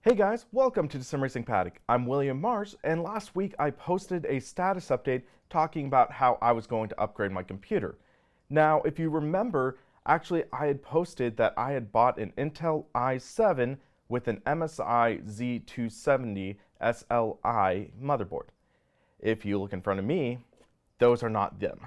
Hey guys, welcome to the Sim Racing Paddock. I'm William Mars, and last week I posted a status update talking about how I was going to upgrade my computer. Now, if you remember, actually I had posted that I had bought an Intel i7 with an MSI Z270 SLI motherboard. If you look in front of me, those are not them.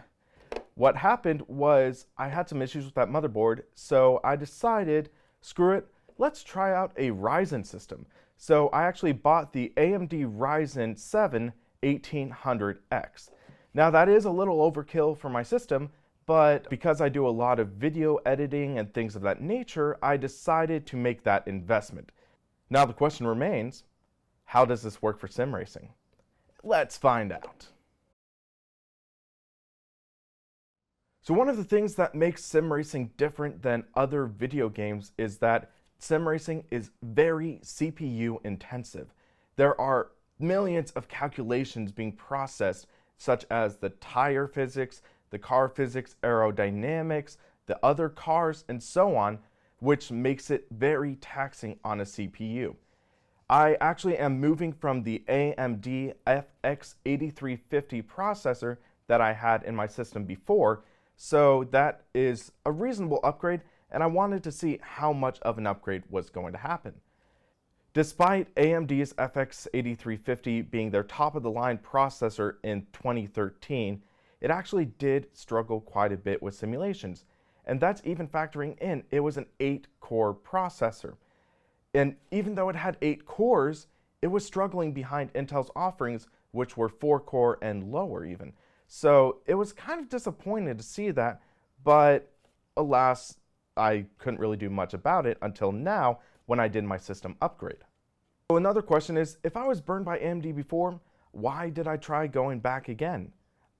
What happened was I had some issues with that motherboard, so I decided, screw it, let's try out a Ryzen system. So I actually bought the AMD Ryzen 7 1800X. Now that is a little overkill for my system, but because I do a lot of video editing and things of that nature, I decided to make that investment. Now the question remains, how does this work for sim racing? Let's find out. So one of the things that makes sim racing different than other video games is that sim racing is very CPU intensive. There are millions of calculations being processed, such as the tire physics, the car physics, aerodynamics, the other cars, and so on, which makes it very taxing on a CPU. I actually am moving from the AMD FX-8350 processor that I had in my system before, so that is a reasonable upgrade, and I wanted to see how much of an upgrade was going to happen. Despite AMD's FX-8350 being their top-of-the-line processor in 2013, it actually did struggle quite a bit with simulations, and that's even factoring in it was an 8-core processor. And even though it had 8 cores, it was struggling behind Intel's offerings, which were 4-core and lower even. So it was kind of disappointing to see that, but alas, I couldn't really do much about it until now when I did my system upgrade. So another question is, if I was burned by AMD before, why did I try going back again?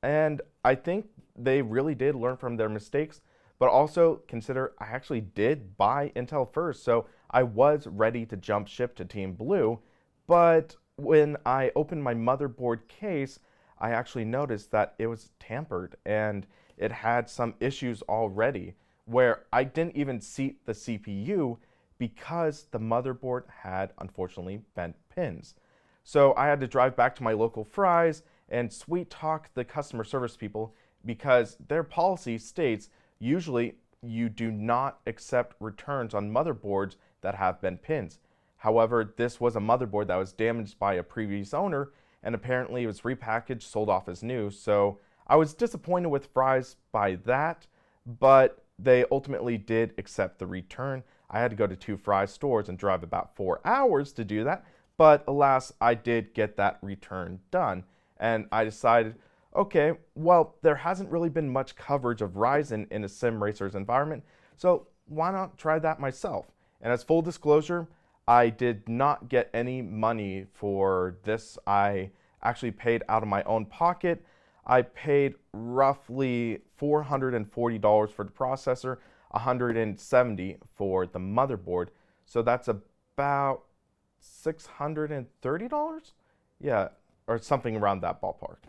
And I think they really did learn from their mistakes, but also consider I actually did buy Intel first, so I was ready to jump ship to Team Blue, but when I opened my motherboard case, I actually noticed that it was tampered and it had some issues already, where I didn't even seat the CPU because the motherboard had unfortunately bent pins. So I had to drive back to my local Fry's and sweet talk the customer service people because their policy states usually you do not accept returns on motherboards that have bent pins. However, this was a motherboard that was damaged by a previous owner, and apparently it was repackaged, sold off as new. So I was disappointed with Fry's by that, but they ultimately did accept the return. I had to go to 2 Fry's stores and drive about 4 hours to do that, but alas, I did get that return done. And I decided, okay, well, there hasn't really been much coverage of Ryzen in a sim racer's environment, so why not try that myself? And as full disclosure, I did not get any money for this. I actually paid out of my own pocket. I paid roughly $440 for the processor, $170 for the motherboard. So that's about $630? Yeah, or something around that ballpark.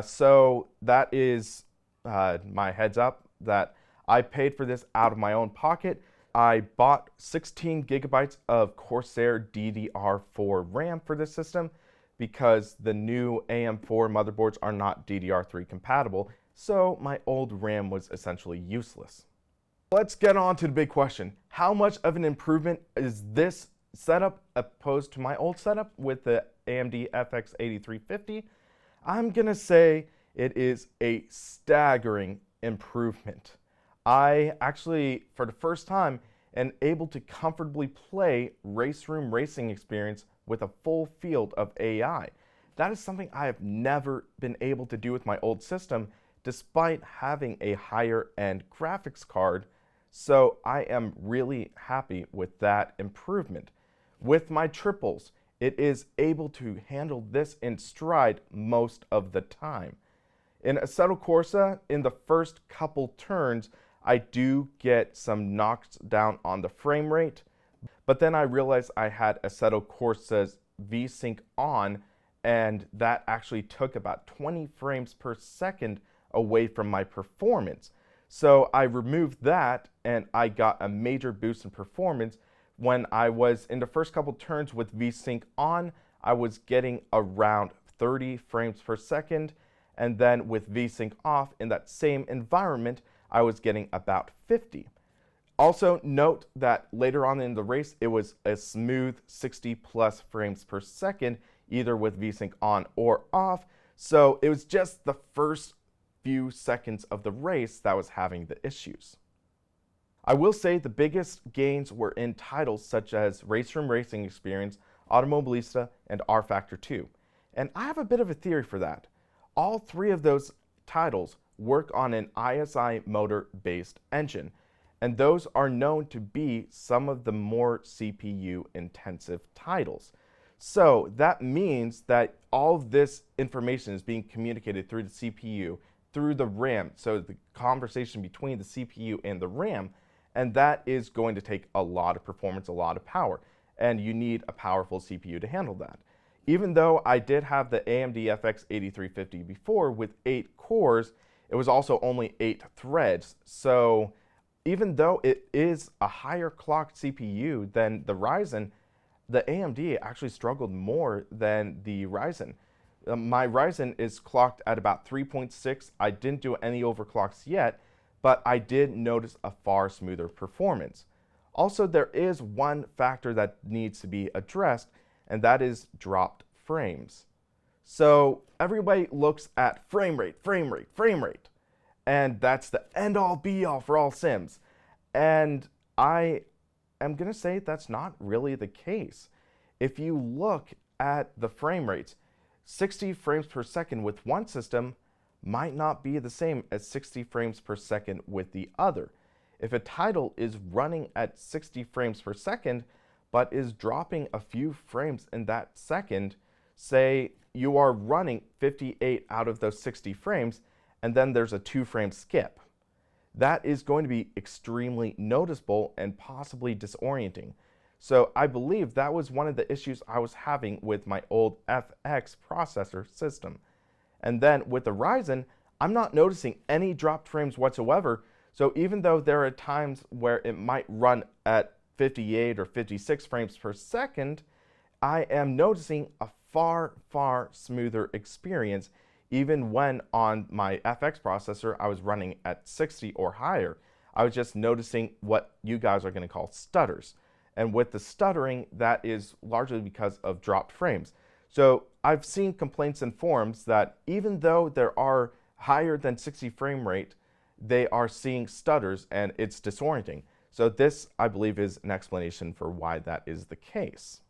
So that is my heads up that I paid for this out of my own pocket. I bought 16 gigabytes of Corsair DDR4 RAM for this system because the new AM4 motherboards are not DDR3 compatible, so my old RAM was essentially useless. Let's get on to the big question. How much of an improvement is this setup opposed to my old setup with the AMD FX-8350? I'm gonna say it is a staggering improvement. I actually, for the first time, am able to comfortably play race room racing experience with a full field of AI. That is something I have never been able to do with my old system, despite having a higher end graphics card. So I am really happy with that improvement. With my triples, it is able to handle this in stride most of the time. In Assetto Corsa, in the first couple turns, I do get some knocks down on the frame rate, but then I realized I had Assetto Corsa's VSync on, and that actually took about 20 frames per second away from my performance. So I removed that, and I got a major boost in performance, when I was in the first couple turns with VSync on, I was getting around 30 frames per second. And then with VSync off in that same environment, I was getting about 50. Also note that later on in the race, it was a smooth 60 plus frames per second, either with VSync on or off. So it was just the first few seconds of the race that was having the issues. I will say the biggest gains were in titles such as Race Room Racing Experience, Automobilista, and R Factor 2. And I have a bit of a theory for that. All three of those titles work on an ISI motor-based engine, and those are known to be some of the more CPU-intensive titles. So that means that all of this information is being communicated through the CPU, through the RAM, so the conversation between the CPU and the RAM, and that is going to take a lot of performance, a lot of power, and you need a powerful CPU to handle that. Even though I did have the AMD FX-8350 before with 8 cores, it was also only 8 threads. So even though it is a higher clocked CPU than the Ryzen, the AMD actually struggled more than the Ryzen. My Ryzen is clocked at about 3.6. I didn't do any overclocks yet, but I did notice a far smoother performance. Also, there is one factor that needs to be addressed, and that is dropped frames. So everybody looks at frame rate, frame rate, frame rate, and that's the end-all be-all for all sims. And I am going to say that's not really the case. If you look at the frame rates, 60 frames per second with one system might not be the same as 60 frames per second with the other. If a title is running at 60 frames per second, but is dropping a few frames in that second, say you are running 58 out of those 60 frames, and then there's a 2-frame skip. That is going to be extremely noticeable and possibly disorienting. So I believe that was one of the issues I was having with my old FX processor system. And then with the Ryzen, I'm not noticing any dropped frames whatsoever. So even though there are times where it might run at 58 or 56 frames per second, I am noticing a far, far smoother experience. Even when on my FX processor, I was running at 60 or higher. I was just noticing what you guys are going to call stutters. And with the stuttering, that is largely because of dropped frames. So I've seen complaints in forums that even though there are higher than 60 frame rate, they are seeing stutters and it's disorienting. So this, I believe, is an explanation for why that is the case.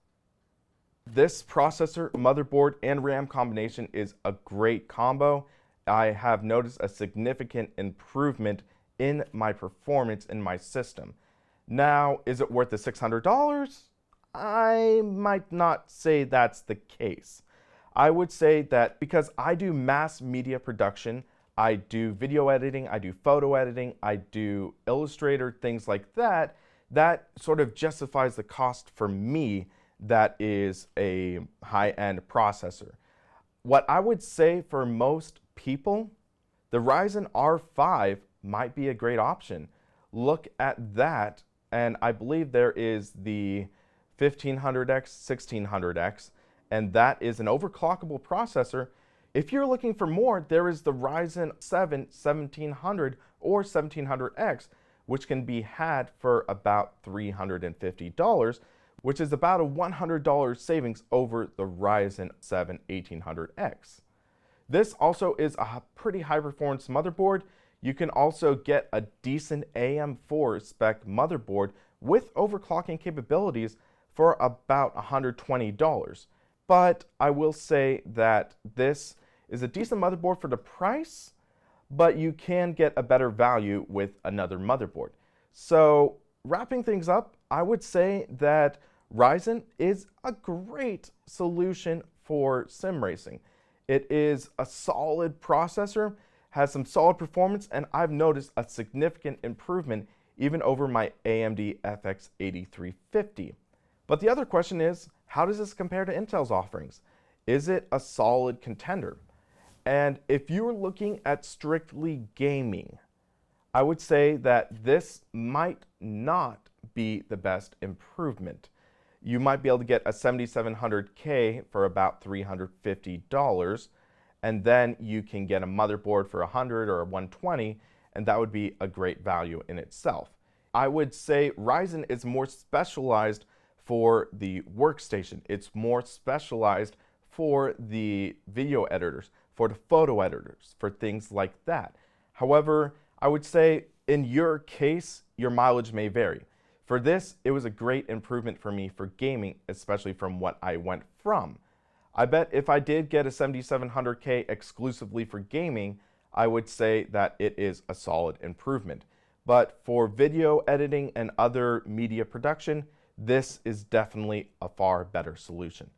This processor, motherboard, and RAM combination is a great combo. I have noticed a significant improvement in my performance in my system. Now, is it worth the $600? I might not say that's the case. I would say that because I do mass media production, I do video editing, I do photo editing, I do Illustrator, things like that, that sort of justifies the cost for me that is a high-end processor. What I would say for most people, the Ryzen R5 might be a great option. Look at that, and I believe there is the 1500X, 1600X, and that is an overclockable processor. If you're looking for more, there is the Ryzen 7 1700 or 1700X, which can be had for about $350, which is about a $100 savings over the Ryzen 7 1800X. This also is a pretty high performance motherboard. You can also get a decent AM4 spec motherboard with overclocking capabilities for about $120. But I will say that this is a decent motherboard for the price, but you can get a better value with another motherboard. So wrapping things up, I would say that Ryzen is a great solution for sim racing. It is a solid processor, has some solid performance, and I've noticed a significant improvement even over my AMD FX-8350. But the other question is, how does this compare to Intel's offerings? Is it a solid contender? And if you're looking at strictly gaming, I would say that this might not be the best improvement. You might be able to get a 7700K for about $350, and then you can get a motherboard for 100 or 120, and that would be a great value in itself. I would say Ryzen is more specialized for the workstation. It's more specialized for the video editors, for the photo editors, for things like that. However, I would say in your case, your mileage may vary. For this, it was a great improvement for me for gaming, especially from what I went from. I bet if I did get a 7700K exclusively for gaming, I would say that it is a solid improvement. But for video editing and other media production, this is definitely a far better solution.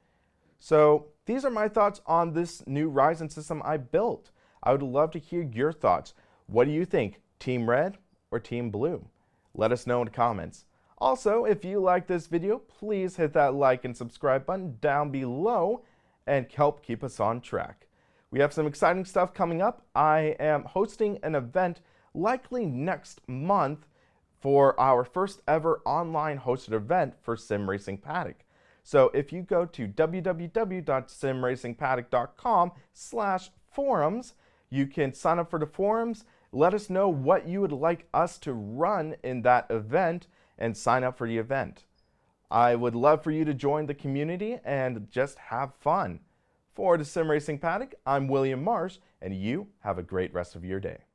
So these are my thoughts on this new Ryzen system I built. I would love to hear your thoughts. What do you think, Team Red or Team Blue? Let us know in the comments. Also, if you like this video, please hit that like and subscribe button down below and help keep us on track. We have some exciting stuff coming up. I am hosting an event likely next month for our first ever online hosted event for Sim Racing Paddock. So if you go to www.simracingpaddock.com/forums, you can sign up for the forums, let us know what you would like us to run in that event, and sign up for the event. I would love for you to join the community and just have fun. For the Sim Racing Paddock, I'm William Marsh, and you have a great rest of your day.